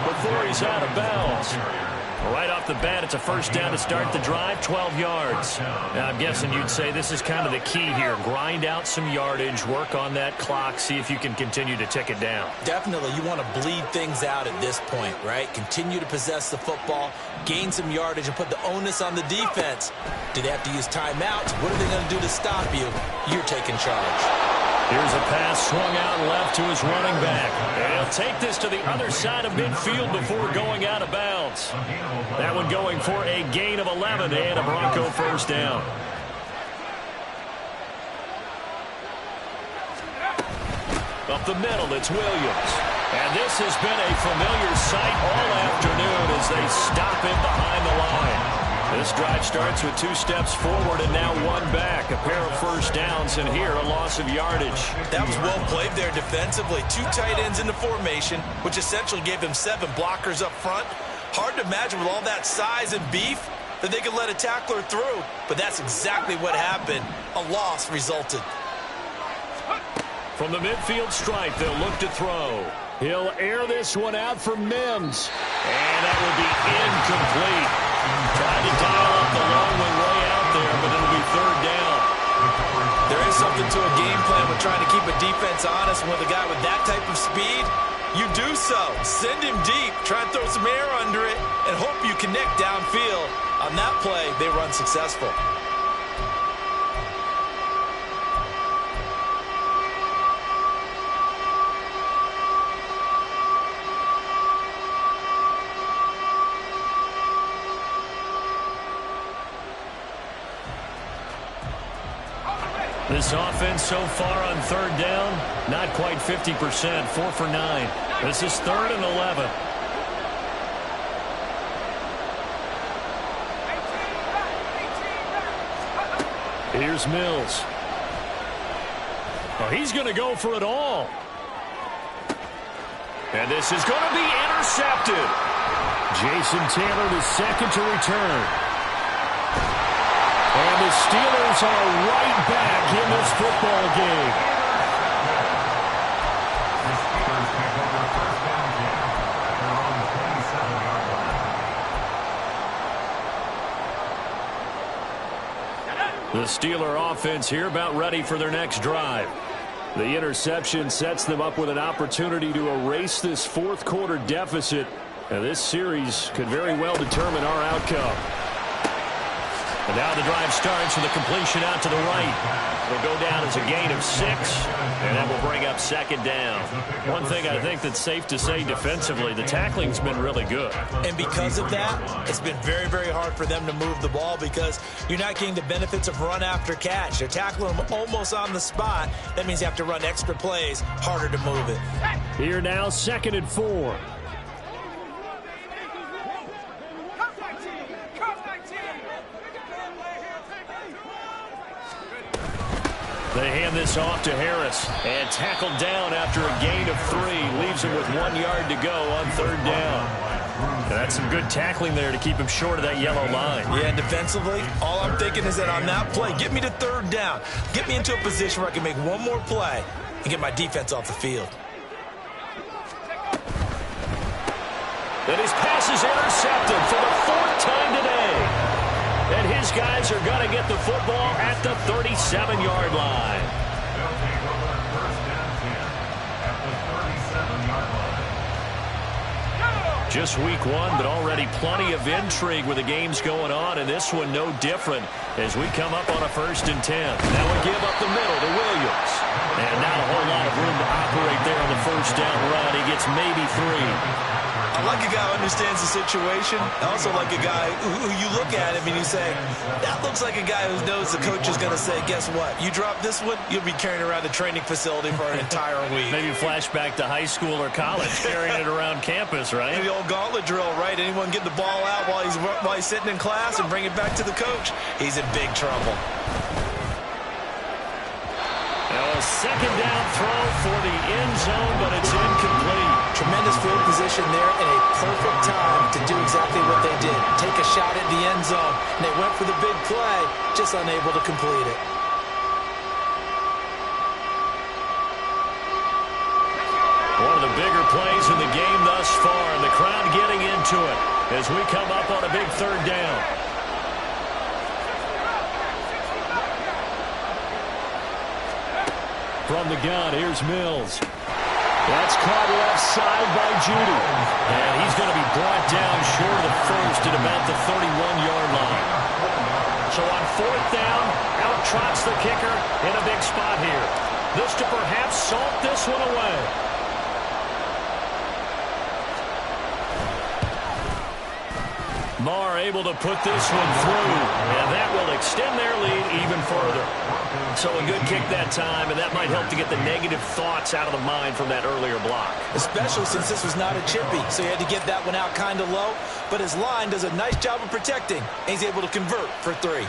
before he's out of bounds. Right off the bat, it's a first down to start the drive, 12 yards. Now, I'm guessing you'd say this is kind of the key here. Grind out some yardage, work on that clock, see if you can continue to tick it down. Definitely, you want to bleed things out at this point, right? Continue to possess the football, gain some yardage, and put the onus on the defense. Do they have to use timeouts? What are they going to do to stop you? You're taking charge. Here's a pass swung out left off to his running back. And he'll take this to the other side of midfield before going out of bounds. That one going for a gain of 11 and a Bronco first down. Up the middle, it's Williams. And this has been a familiar sight all afternoon as they stop him behind the line. This drive starts with 2 steps forward and now 1 back. A pair of first downs, and here a loss of yardage. That was well played there defensively. 2 tight ends in the formation, which essentially gave him 7 blockers up front. Hard to imagine with all that size and beef that they could let a tackler through, but that's exactly what happened. A loss resulted. From the midfield stripe, they'll look to throw. He'll air this one out for Mims. And that will be incomplete. Tried to dial up the long one way out there, but it'll be 3rd down. There is something to a game plan with trying to keep a defense honest. With a guy with that type of speed, you do so. Send him deep, try and throw some air under it, and hope you connect downfield. On that play, they run successful. This offense so far on 3rd down, not quite 50%, 4 for 9. This is 3rd and 11. Here's Mills. Oh, he's going to go for it all. And this is going to be intercepted. Jason Taylor, the second to return. And the Steelers are right back in this football game. The Steelers take over first down here at their own 27-yard line. The Steeler offense here about ready for their next drive. The interception sets them up with an opportunity to erase this 4th quarter deficit. And this series could very well determine our outcome. And now the drive starts with a completion out to the right. It'll go down as a gain of 6, and that will bring up 2nd down. One thing I think that's safe to say defensively, the tackling's been really good. And because of that, it's been very, very hard for them to move the ball because you're not getting the benefits of run after catch. They're tackling them almost on the spot. That means you have to run extra plays, harder to move it. Here now, 2nd and 4. They hand this off to Harris and tackled down after a gain of 3. Leaves him with 1 yard to go on 3rd down. And that's some good tackling there to keep him short of that yellow line. Yeah, and defensively, all I'm thinking is that on that play, get me to 3rd down. Get me into a position where I can make one more play and get my defense off the field. And his pass is intercepted for the 4th time today. And his guys are going to get the football at the 37-yard line. They'll take over first down 10 at the 37-yard line. Just week 1, but already plenty of intrigue with the games going on, and this one no different as we come up on a 1st and 10. That would give up the middle to Williams. And not a whole lot of room to operate there on the 1st down run. He gets maybe 3. I like a guy who understands the situation. I also like a guy who you look at him and you say, that looks like a guy who knows the coach is going to say, guess what? You drop this one, you'll be carrying around the training facility for an entire week. Maybe flashback to high school or college, carrying it around campus, right? The old gauntlet drill, right? Anyone get the ball out while he's sitting in class and bring it back to the coach? He's in big trouble. Now a 2nd down throw for the end zone, but it's incomplete. Tremendous field position there and a perfect time to do exactly what they did. Take a shot at the end zone. And they went for the big play, just unable to complete it. One of the bigger plays in the game thus far, and the crowd getting into it as we come up on a big 3rd down. From the gun, here's Mills. That's caught left side by Judy. And he's going to be brought down short of the 1st at about the 31-yard line. So on 4th down, out trots the kicker in a big spot here. This to perhaps salt this one away. Marr able to put this one through, and that will extend their lead even further. So a good kick that time, and that might help to get the negative thoughts out of the mind from that earlier block. Especially since this was not a chippy, so he had to get that one out kind of low. But his line does a nice job of protecting, and he's able to convert for 3.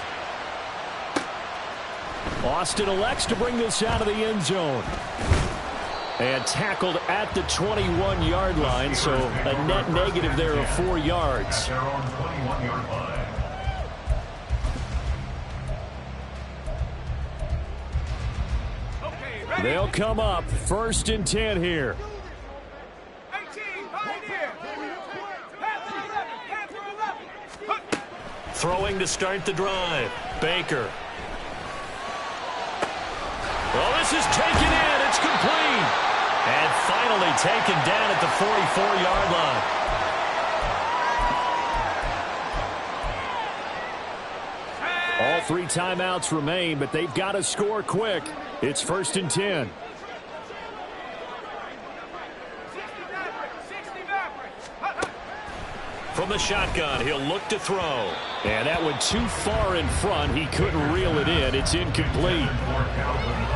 Austin elects to bring this out of the end zone. And tackled at the 21-yard line, so a net negative there of 4 yards. Their own 21-yard line. They'll come up 1st and 10 here. 18, Pioneer. Pass to 11. Throwing to start the drive. Baker. Well, this is taken in. It's complete. And finally taken down at the 44-yard line. All 3 timeouts remain, but they've got to score quick. It's 1st and 10. From the shotgun, he'll look to throw. And that one too far in front. He couldn't reel it in. It's incomplete.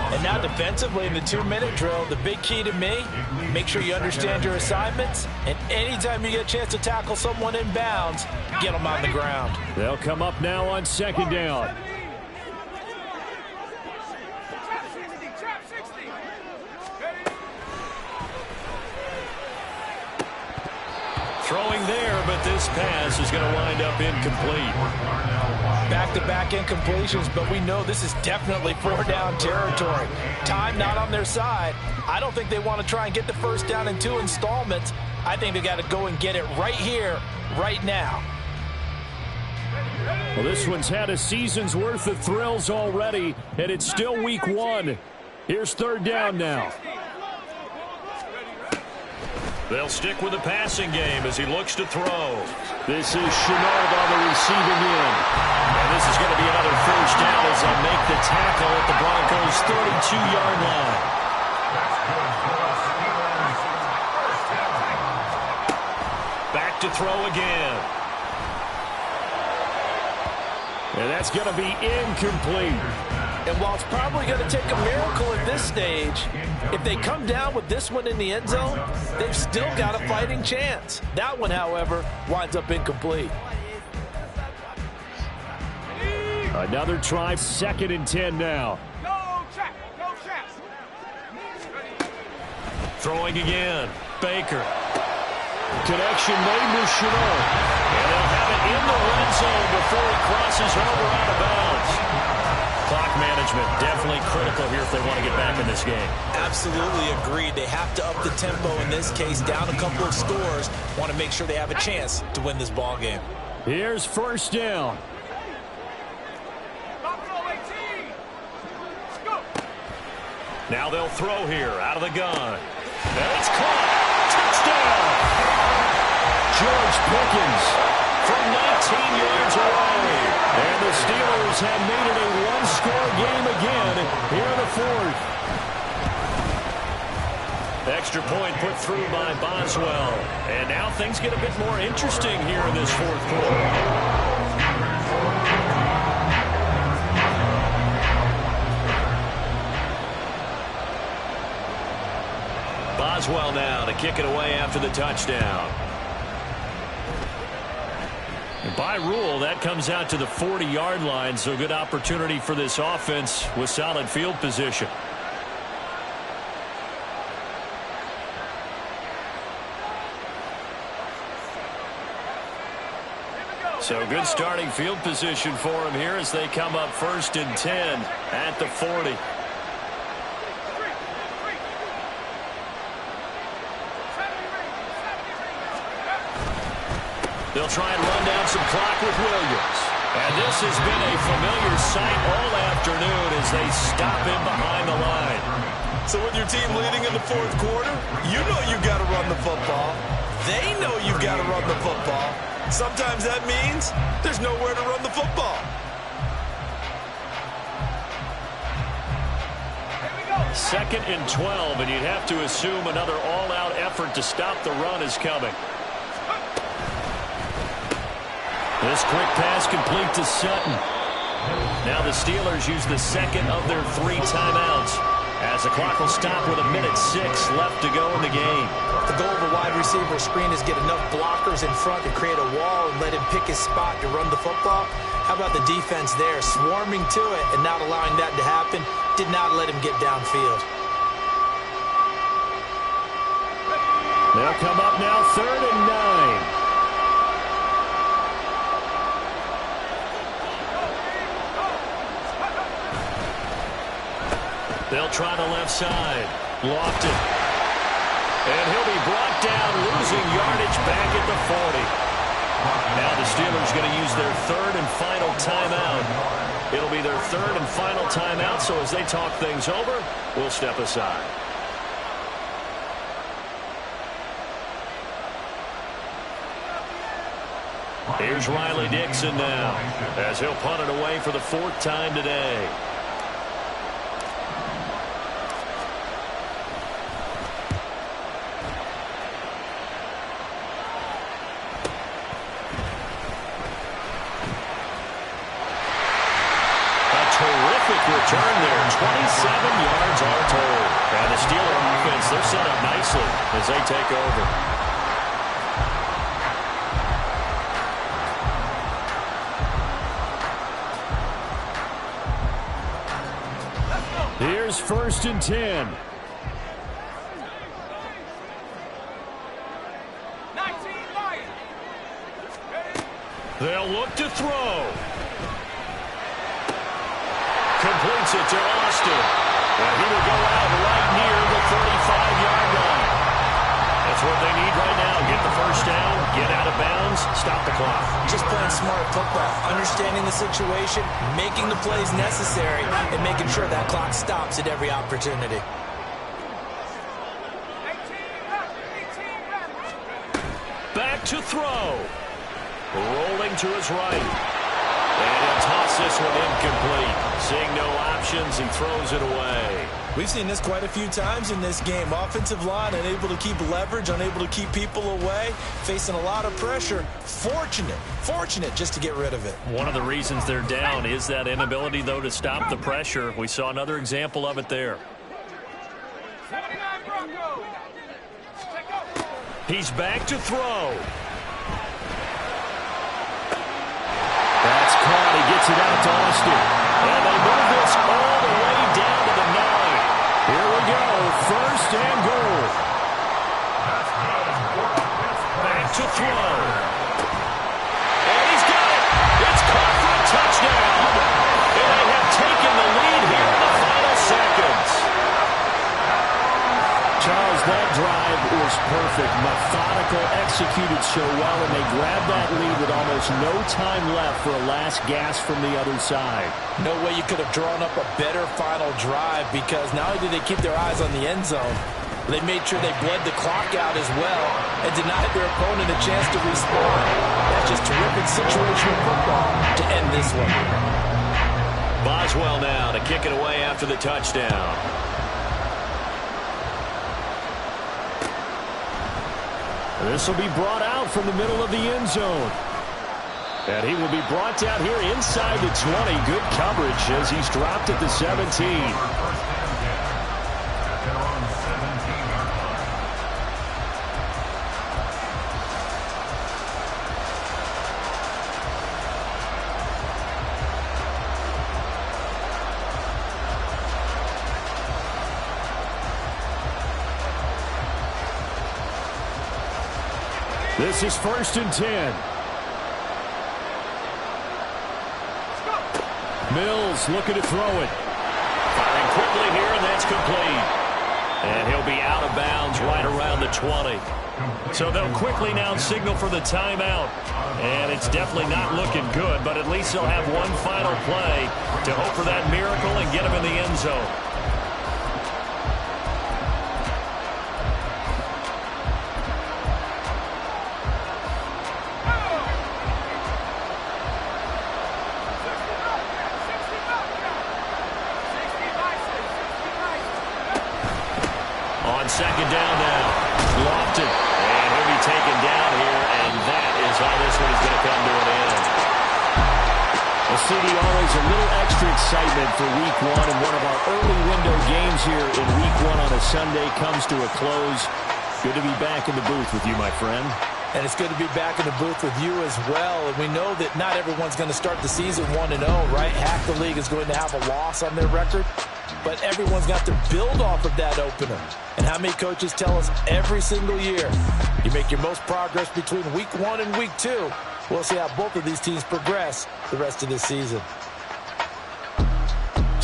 And now defensively in the 2-minute drill, the big key to me, make sure you understand your assignments. And anytime you get a chance to tackle someone in bounds, get them on the ground. They'll come up now on 2nd down. Trap 60. Throwing there, but this pass is going to wind up incomplete. Back-to-back incompletions, but we know this is definitely 4-down territory. Time not on their side. I don't think they want to try and get the first down in 2 installments. I think they got to go and get it right here, right now. Well, this one's had a season's worth of thrills already, and it's still week 1. Here's 3rd down now. They'll stick with the passing game as he looks to throw. This is Chenault on the receiving end. And this is going to be another 1st down as they make the tackle at the Broncos' 32-yard line. Back to throw again. And that's going to be incomplete. And while it's probably going to take a miracle at this stage, if they come down with this one in the end zone, they've still got a fighting chance. That one, however, winds up incomplete. Another try, 2nd and 10 now. Go trap. Go trap. Throwing again. Baker. Connection made with Chenault. And they'll have it in the red zone before he crosses over out of bounds. Clock management definitely critical here if they want to get back in this game. Absolutely agreed. They have to up the tempo in this case, down a couple of scores. Want to make sure they have a chance to win this ball game. Here's 1st down. Now they'll throw here out of the gun. And it's caught. Touchdown. George Pickens from 19 yards away. And the Steelers have made it a 1-score game again here in the 4th. Extra point put through by Boswell. And now things get a bit more interesting here in this 4th quarter. Boswell now to kick it away after the touchdown. And by rule, that comes out to the 40-yard line, so good opportunity for this offense with solid field position. So good starting field position for him here as they come up 1st and 10 at the 40. They'll try and run down some clock with Williams. And this has been a familiar sight all afternoon as they stop him behind the line. So with your team leading in the 4th quarter, you know you've got to run the football. They know you've got to run the football. Sometimes that means there's nowhere to run the football. 2nd and 12, and you'd have to assume another all-out effort to stop the run is coming. This quick pass complete to Sutton. Now the Steelers use the second of their 3 timeouts, as the clock will stop with 1:06 left to go in the game. The goal of a wide receiver screen is get enough blockers in front to create a wall and let him pick his spot to run the football. How about the defense there, swarming to it and not allowing that to happen? Did not let him get downfield. They'll come up now 3rd and 9. They'll try the left side. Lofted. And he'll be brought down, losing yardage back at the 40. Now the Steelers going to use their 3rd and final timeout. It'll be their 3rd and final timeout, so as they talk things over, we'll step aside. Here's Riley Dixon now, as he'll punt it away for the 4th time today. Return there, 27 yards all told. And the Steeler offense, they're set up nicely as they take over. Here's 1st and 10. 19 Lions. They'll look to throw. Completes it to Austin. And he will go out right near the 35-yard line. That's what they need right now. Get the first down, get out of bounds, stop the clock. Just playing smart football, understanding the situation, making the plays necessary, and making sure that clock stops at every opportunity. 18 Back to throw. Rolling to his right. And he'll toss this one incomplete. Seeing no options, he throws it away. We've seen this quite a few times in this game. Offensive line unable to keep leverage, unable to keep people away, facing a lot of pressure. Fortunate just to get rid of it. One of the reasons they're down is that inability, though, to stop the pressure. We saw another example of it there. 79 Broncos. He's back to throw. That's caught. He gets it out to Austin. And they move this all the way down to the 9. Here we go. 1st and goal. Back to throw. And he's got it. It's caught for a touchdown. And they have taken the lead here in the final seconds. Charles, that drive was perfect. Methodical, executed so well, and they grabbed that lead with almost no time left for a last gasp from the other side. No way you could have drawn up a better final drive, because not only did they keep their eyes on the end zone, they made sure they bled the clock out as well and denied their opponent a chance to respond. That's just terrific situational football to end this one. Boswell now to kick it away after the touchdown. This will be brought out from the middle of the end zone. And he will be brought down here inside the 20. Good coverage as he's dropped at the 17. This is 1st and 10. Mills looking to throw it. Firing quickly here, and that's complete. And he'll be out of bounds right around the 20. So they'll quickly now signal for the timeout. And it's definitely not looking good, but at least they'll have one final play to hope for that miracle and get him in the end zone. it down now. Lofton. And he'll be taken down here, and that is how this one is going to come to an end. Well, CD, always a little extra excitement for Week 1, and one of our early window games here in Week 1 on a Sunday comes to a close. Good to be back in the booth with you, my friend. And it's good to be back in the booth with you as well. And we know that not everyone's going to start the season 1-0, right? Half the league is going to have a loss on their record. But everyone's got to build off of that opener. And how many coaches tell us every single year, you make your most progress between Week 1 and Week 2. We'll see how both of these teams progress the rest of this season.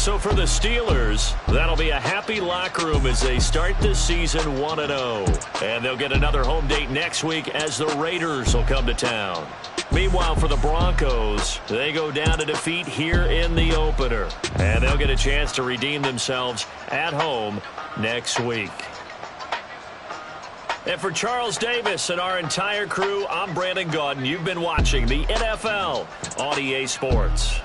So for the Steelers, that'll be a happy locker room as they start this season 1-0. And they'll get another home date next week as the Raiders will come to town. Meanwhile, for the Broncos, they go down to defeat here in the opener. And they'll get a chance to redeem themselves at home next week. And for Charles Davis and our entire crew, I'm Brandon Gaudin. You've been watching the NFL on EA Sports.